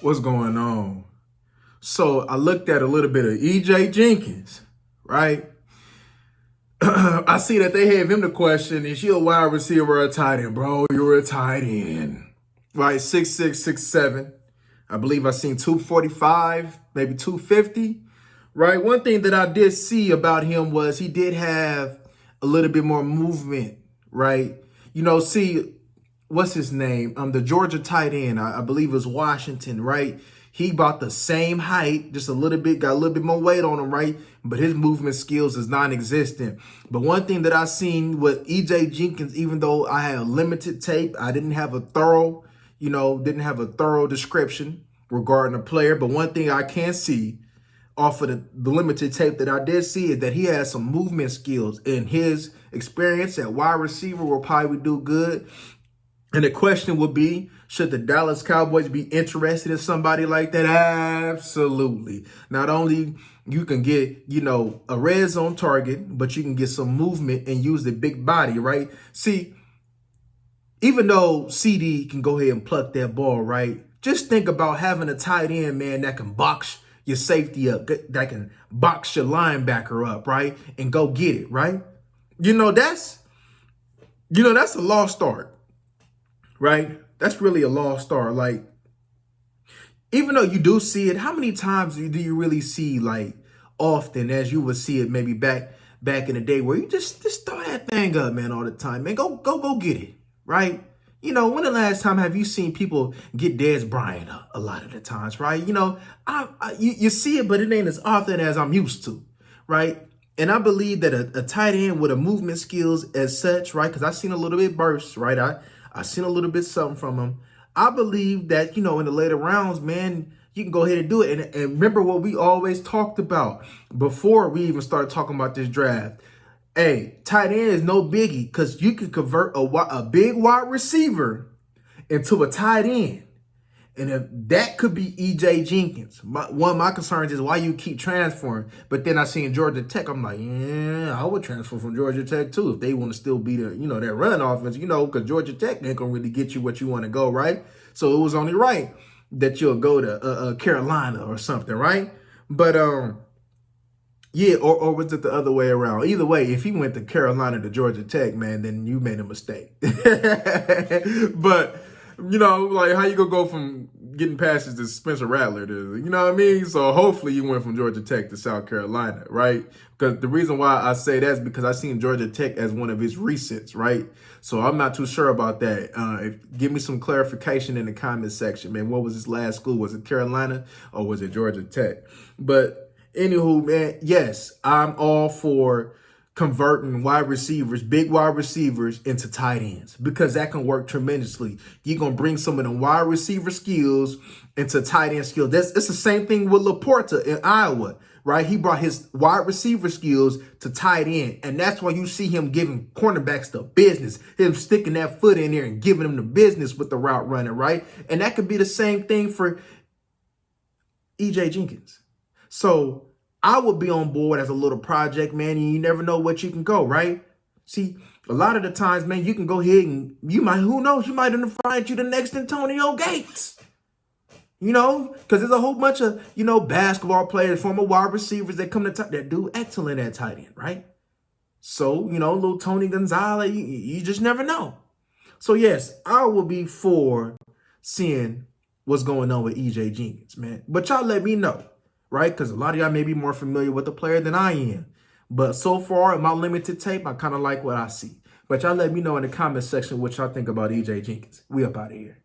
What's going on? So I looked at a little bit of EJ Jenkins, right? I see that they have him the question, is she a wide receiver or a tight end? Bro, you're a tight end. Right, 6'6", 6'7". I believe I seen 245, maybe 250. Right, one thing that I did see about him was he did have a little bit more movement, right? See, what's his name? The Georgia tight end, I believe it was Washington, right? He about the same height, just a little bit, got a little bit more weight on him, right? But his movement skills is non-existent. But one thing that I seen with EJ Jenkins, even though I had limited tape, I didn't have a thorough, description regarding the player. But one thing I can see off of the limited tape that I did see is that he has some movement skills, and his experience at wide receiver will probably do good. And the question would be, should the Dallas Cowboys be interested in somebody like that? Absolutely. Not only you can get, a red zone target, but you can get some movement and use the big body, right? See, even though CD can go ahead and pluck that ball, right? Just think about having a tight end, man, that can box your safety up, that can box your linebacker up, right? And go get it, right? That's a lost start. Right? That's really a lost start. Like, even though you do see it, how many times do you really see, like, often as you would see it maybe back in the day where you just throw that thing up, man, all the time, man, go get it, right? When the last time have you seen people get Dez Bryant a lot of the times, right? You see it, but it ain't as often as I'm used to, right? And I believe that a tight end with a movement skills as such, right? Because I've seen a little bit burst, right? I seen a little bit something from him. I believe that, in the later rounds, man, you can go ahead and do it. And remember what we always talked about before we even started talking about this draft. Hey, tight end is no biggie because you can convert a big wide receiver into a tight end. And if that could be EJ Jenkins. One of my concerns is why you keep transferring. But then I seen Georgia Tech. I'm like, yeah, I would transfer from Georgia Tech too if they want to still be that run offense, because Georgia Tech ain't going to really get you what you want to go, right? So it was only right that you'll go to Carolina or something, right? But, yeah, or was it the other way around? Either way, if he went to Carolina to Georgia Tech, man, then you made a mistake. But like how you gonna go from getting passes to Spencer Rattler to, you know what I mean? So hopefully you went from Georgia Tech to South Carolina, right? Because the reason why I say that is because I seen Georgia Tech as one of his recents, right? So I'm not too sure about that. Give me some clarification in the comment section, man. What was his last school? Was it Carolina or was it Georgia Tech? But anywho, man, yes, I'm all for converting big wide receivers into tight ends because that can work tremendously. You're going to bring some of the wide receiver skills into tight end skills. It's the same thing with Laporta in Iowa, right? He brought his wide receiver skills to tight end, and that's why you see him giving cornerbacks the business, him sticking that foot in there and giving them the business with the route running, right? And that could be the same thing for EJ Jenkins. So I would be on board as a little project, man, and you never know what you can go, right? See, a lot of the times, man, you can go ahead and who knows, you might end up finding you the next Antonio Gates. Because there's a whole bunch of, basketball players, former wide receivers that come to that do excellent at tight end, right? So, little Tony Gonzalez, you just never know. So, yes, I will be for seeing what's going on with EJ Jenkins, man. But y'all let me know. Right? Because a lot of y'all may be more familiar with the player than I am. But so far, in my limited tape, I kind of like what I see. But y'all let me know in the comment section what y'all think about EJ Jenkins. We up out of here.